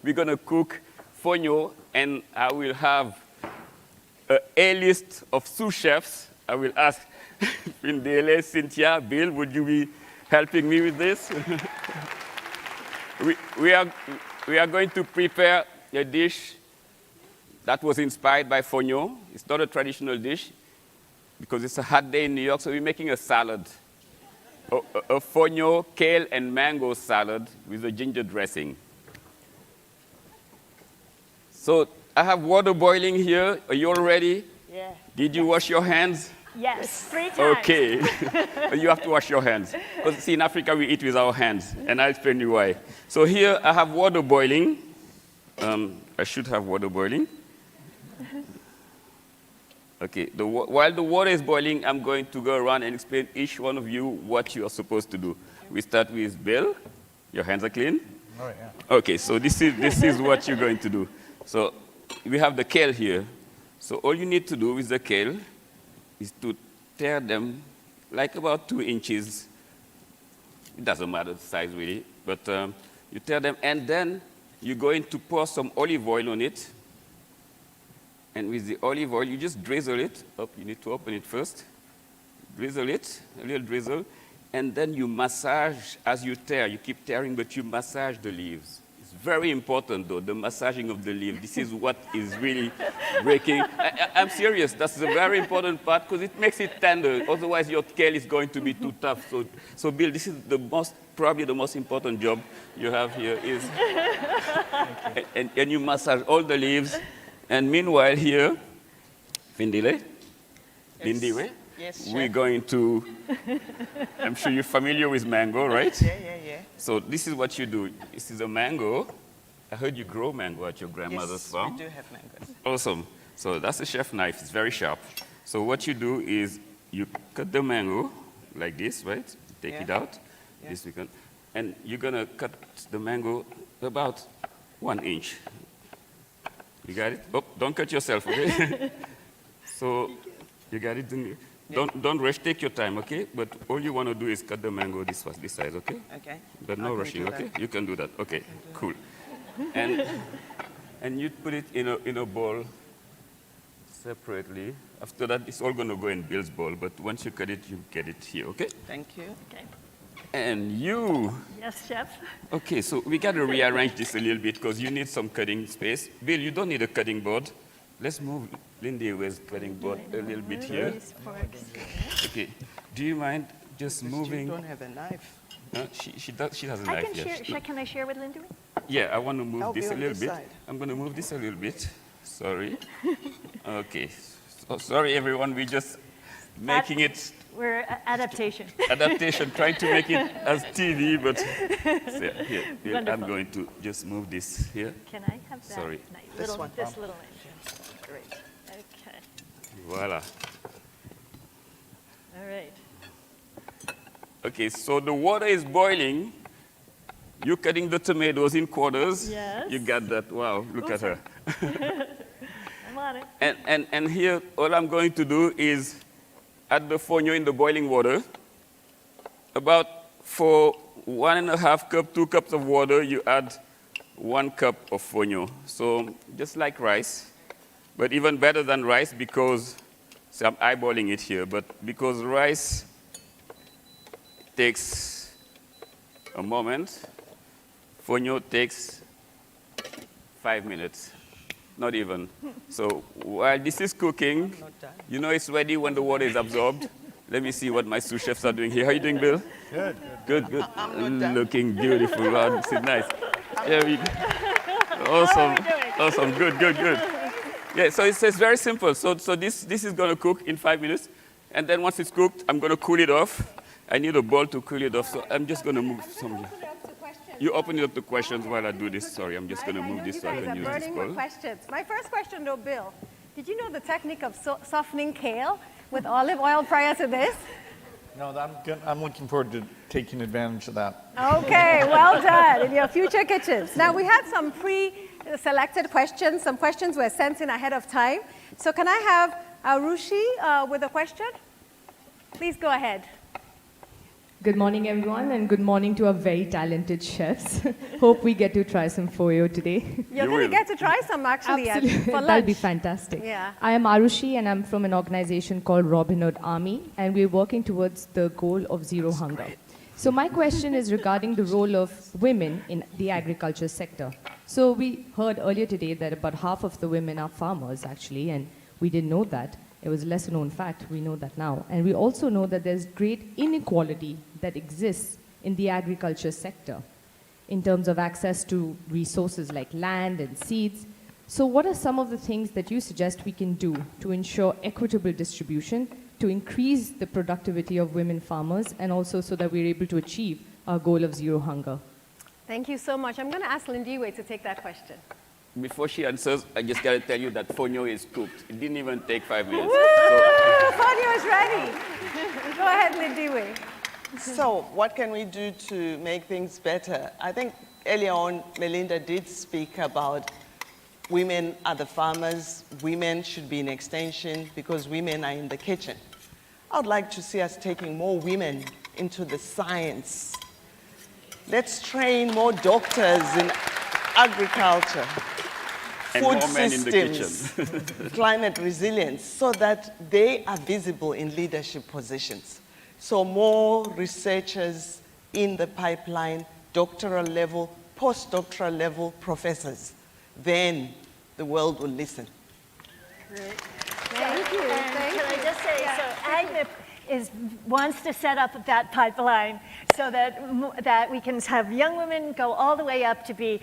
we're going to cook fonio, and I will have an A-list of sous chefs. I will ask Findele, Cynthia, Bill, would you be helping me with this? we are going to prepare a dish that was inspired by fonio. It's not a traditional dish because it's a hot day in New York, so we're making a salad. A fonio, kale, and mango salad with a ginger dressing. So I have water boiling here. Are you all ready? Yeah. Did you wash your hands? Yes, 3 times. Okay. You have to wash your hands. Because see, in Africa, we eat with our hands, and I'll explain you why. So here, I have water boiling. I should have water boiling. Okay, while the water is boiling, I'm going to go around and explain each one of you what you are supposed to do. We start with Bill. Your hands are clean? Oh, yeah. Okay, so this is what you're going to do. So we have the kale here. So all you need to do with the kale is to tear them like about 2 inches. It doesn't matter the size really, but you tear them, and then you're going to pour some olive oil on it. And with the olive oil, you just drizzle it. Oh, you need to open it first. Drizzle it, a little drizzle, and then you massage as you tear. You keep tearing, but you massage the leaves. It's very important, though, the massaging of the leaf. This is what is really breaking. I'm serious. That's a very important part because it makes it tender. Otherwise, your kale is going to be too tough. So Bill, this is probably the most important job you have here is, and you massage all the leaves. And meanwhile here, Findile, Lindiwe, Yes, we're going to, I'm sure you're familiar with mango, right? Yeah. So this is what you do. This is a mango. I heard you grow mango at your grandmother's farm. Yes, we do have mangoes. Awesome. So that's a chef knife. It's very sharp. So what you do is you cut the mango like this, right? Take it out. Yeah. This we can, and you're going to cut the mango about 1 inch. You got it? Oh, don't cut yourself, okay? So, you got it? Don't rush, take your time, okay? But all you want to do is cut the mango this size, okay? Okay. But no rushing, okay? You can do that, okay, cool. And you put it in a bowl separately. After that, it's all going to go in Bill's bowl, but once you cut it, you get it here, okay? Thank you. Okay. And you. Yes, chef. Okay, so we got to rearrange this a little bit because you need some cutting space. Bill, you don't need a cutting board. Let's move Lindy with cutting board a little bit here. Okay, do you mind just moving? You don't have a knife. She has a knife, yes. Can I share with Linda? Yeah, I want to move I'll this be a on little this bit. side. I'm going to move this a little bit. Sorry. Okay. So, sorry, everyone. We're just making it We're adaptation. adaptation, trying to make it as TV, but so, here, I'm Wonderful. going to just move this here. Can I have that Sorry. knife? This one. This little knife. Great. Okay. Voila. All right. Okay, so the water is boiling. You're cutting the tomatoes in quarters. Yes. You got that. Wow, look at her. I'm on it. And here, all I'm going to do is add the fonio in the boiling water. About for 1.5 cup, 2 cups of water, you add 1 cup of fonio. So just like rice, but even better than rice because, see, I'm eyeballing it here, but because rice takes a moment, fonio takes 5 minutes. Not even. So while this is cooking, you know it's ready when the water is absorbed. Let me see what my sous chefs are doing here. How are you doing, Bill? Good. Good. Looking beautiful. Wow, this is nice. Yeah, awesome. Good. Yeah, so it's very simple. So this is going to cook in 5 minutes. And then once it's cooked, I'm going to cool it off. I need a bowl to cool it off, so I'm just going to move some. You open it up to questions while I do this. Sorry, I'm just going to move this so I can use this bowl. Questions. My first question, though, Bill, did you know the technique of softening kale with olive oil prior to this? No, I'm looking forward to taking advantage of that. Okay, well done in your future kitchens. Now, we had some pre-selected questions. Some questions were sent in ahead of time. So can I have Rushi with a question? Please go ahead. Good morning, everyone, and good morning to our very talented chefs. Hope we get to try some foyo today. You're You going to will. get to try some actually for lunch. That'll be fantastic. Yeah. I am Arushi, and I'm from an organization called Robin Hood Army, and we're working towards the goal of zero hunger. So my question is regarding the role of women in the agriculture sector. So we heard earlier today that about half of the women are farmers, actually, and we didn't know that. It was a lesser known fact. We know that now. And we also know that there's great inequality that exists in the agriculture sector in terms of access to resources like land and seeds. So what are some of the things that you suggest we can do to ensure equitable distribution, to increase the productivity of women farmers, and also so that we're able to achieve our goal of zero hunger? Thank you so much. I'm going to ask Lindiwe to take that question. Before she answers, I just got to tell you that fonio is cooked. It didn't even take 5 minutes. Fonio is ready. Go ahead, Lindiwe. So, what can we do to make things better? I think earlier on, Melinda did speak about women are the farmers, women should be in extension because women are in the kitchen. I would like to see us taking more women into the science. Let's train more doctors in agriculture, And food more men in the systems, climate resilience, so that they are visible in leadership positions. So more researchers in the pipeline, doctoral level, postdoctoral level professors. Then the world will listen. Thank you. And Thank can I you. just say, so AgNIP wants to set up that pipeline so that we can have young women go all the way up to be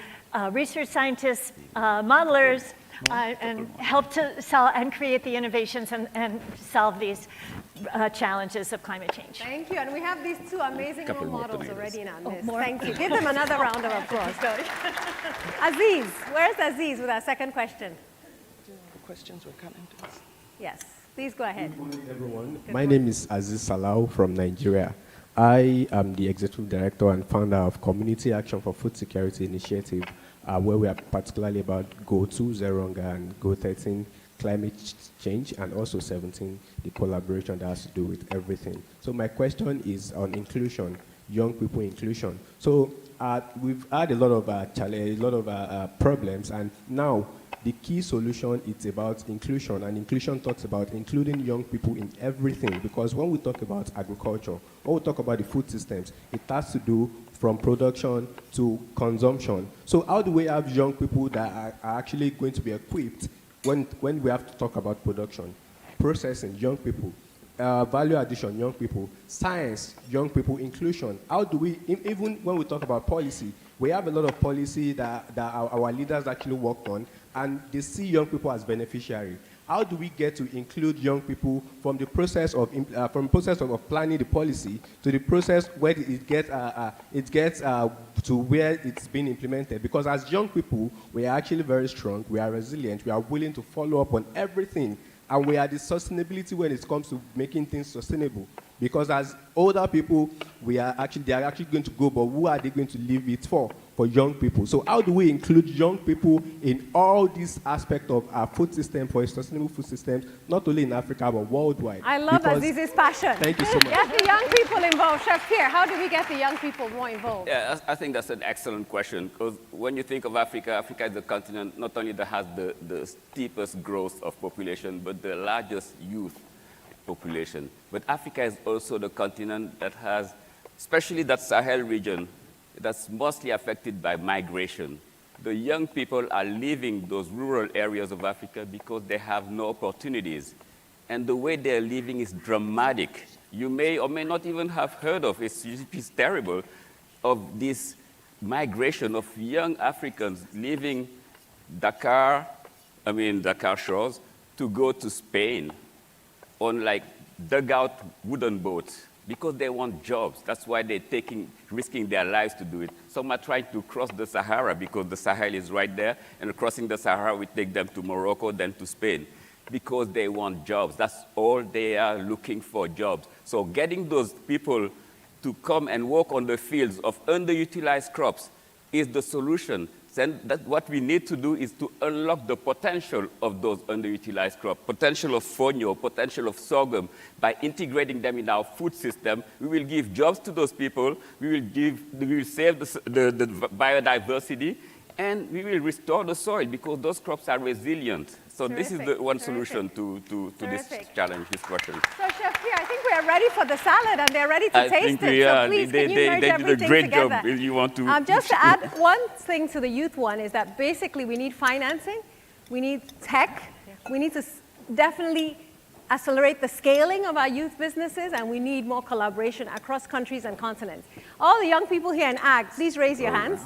research scientists, modelers, and help to solve and create the innovations and solve these challenges of climate change. Thank you. And we have these two amazing role Couple more models tomatoes. already in our midst. more? Thank you. Give them another round of applause. Aziz, where's Aziz with our second question? The questions were coming to us. Yes, please go ahead. Good morning, everyone. My name is Aziz Salau from Nigeria. I am the executive director and founder of Community Action for Food Security Initiative, where we are particularly about Go 2, Zero Hunger, and Go 13, climate change, and also 17, the collaboration that has to do with everything. So my question is on inclusion, young people inclusion. So we've had a lot of problems, and now the key solution is about inclusion, and inclusion talks about including young people in everything, because when we talk about agriculture, when we talk about the food systems, it has to do from production to consumption. So how do we have young people that are actually going to be equipped when we have to talk about production, processing, young people, value addition, young people, science, young people, inclusion? How do we, even when we talk about policy, we have a lot of policy that our leaders actually worked on, and they see young people as beneficiary. How do we get to include young people from the process of planning the policy to the process where it gets to where it's being implemented? Because as young people, we are actually very strong, we are resilient, we are willing to follow up on everything, and we are the sustainability when it comes to making things sustainable. Because as older people, they are actually going to go, but who are they going to leave it for? For young people. So how do we include young people in all these aspects of our food system, for a sustainable food system, not only in Africa, but worldwide? I love Because- Aziz's passion. Thank you so much. Get the young people involved. Chef Pierre, how do we get the young people more involved? Yeah, I think that's an excellent question, because when you think of Africa, Africa is a continent not only that has the steepest growth of population, but the largest youth population. But Africa is also the continent that has, especially that Sahel region, that's mostly affected by migration. The young people are leaving those rural areas of Africa because they have no opportunities. And the way they're living is dramatic. You may or may not even have heard of it. It's terrible, of this migration of young Africans leaving Dakar shores, to go to Spain on like dugout wooden boats, because they want jobs. That's why they're risking their lives to do it. Some are trying to cross the Sahara because the Sahel is right there, and crossing the Sahara will take them to Morocco, then to Spain, because they want jobs. That's all they are looking for, jobs. So getting those people to come and work on the fields of underutilized crops is the solution. Then what we need to do is to unlock the potential of those underutilized crops, potential of fonio, potential of sorghum. By integrating them in our food system, we will give jobs to those people, we will save the biodiversity, and we will restore the soil because those crops are resilient. So this is the one solution to this challenge, this question. So Chef Pierre, I think we are ready for the salad and they're ready to I taste think it. we So are. please, They can you merge did a everything great together? job. If you want to. Just to add one thing to the youth one is that basically we need financing, we need tech, we need to definitely accelerate the scaling of our youth businesses, and we need more collaboration across countries and continents. All the young people here in Ag, please raise your hands.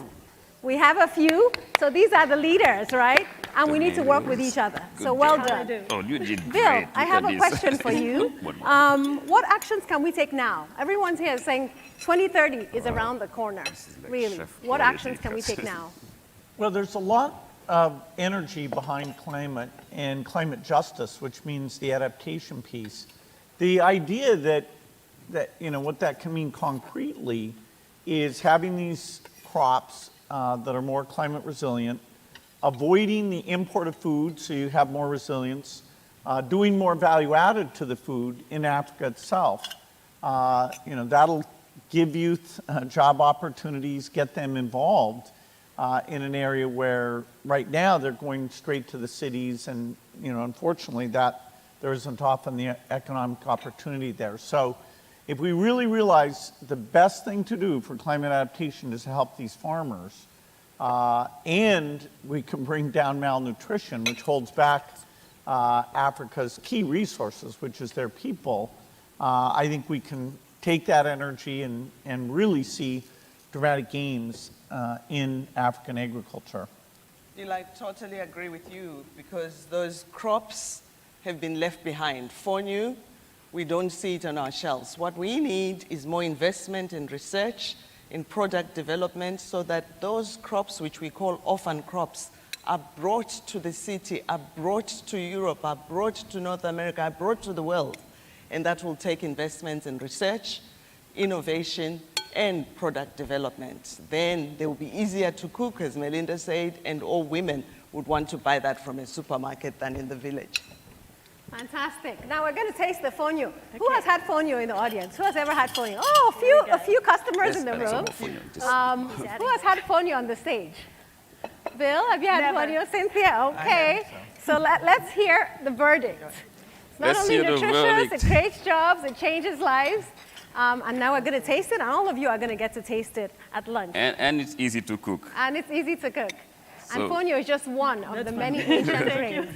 We have a few, so these are the leaders, right? And we need to work with each other. So well done. Oh, you did Bill, great. I have a question for you. What actions can we take now? Everyone's here saying 2030 is around the corner. Really, what actions can we take now? Well, there's a lot of energy behind climate and climate justice, which means the adaptation piece. The idea that what that can mean concretely is having these crops that are more climate resilient, avoiding the import of food so you have more resilience, doing more value added to the food in Africa itself. That'll give youth job opportunities, get them involved in an area where right now they're going straight to the cities, and unfortunately that there isn't often the economic opportunity there. So if we really realize the best thing to do for climate adaptation is to help these farmers, and we can bring down malnutrition, which holds back Africa's key resources, which is their people, I think we can take that energy and really see dramatic gains in African agriculture. I totally agree with you, because those crops have been left behind. Fonio, we don't see it on our shelves. What we need is more investment in research, in product development, so that those crops which we call orphan crops are brought to the city, are brought to Europe, are brought to North America, are brought to the world. And that will take investments in research, innovation, and product development. Then they will be easier to cook, as Melinda said, and all women would want to buy that from a supermarket than in the village. Fantastic. Now we're going to taste the fonio. Who has had fonio in the audience? Who has ever had fonio? Oh, a few customers in the room. Who has had fonio on the stage? Bill, have you had fonio? Cynthia? Okay. So let's hear the verdict. It's not only nutritious, it creates jobs, it changes lives. And now we're going to taste it, and all of you are going to get to taste it at lunch. And it's easy to cook. And it's easy to cook. So and fonio is just one of the many ancient drinks.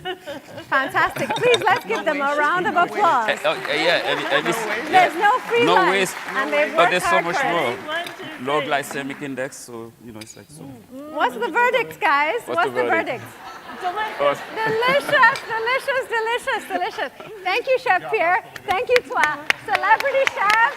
Fantastic. Please, let's give them a round of applause. There's no free no lunch, waste, and they've but worked there's so hard much for it. more. Low glycemic index, so it's like so. What's the verdict, guys? What's the verdict? Delicious, delicious, delicious, delicious. Thank you, Chef Pierre. Thank you to our celebrity chefs.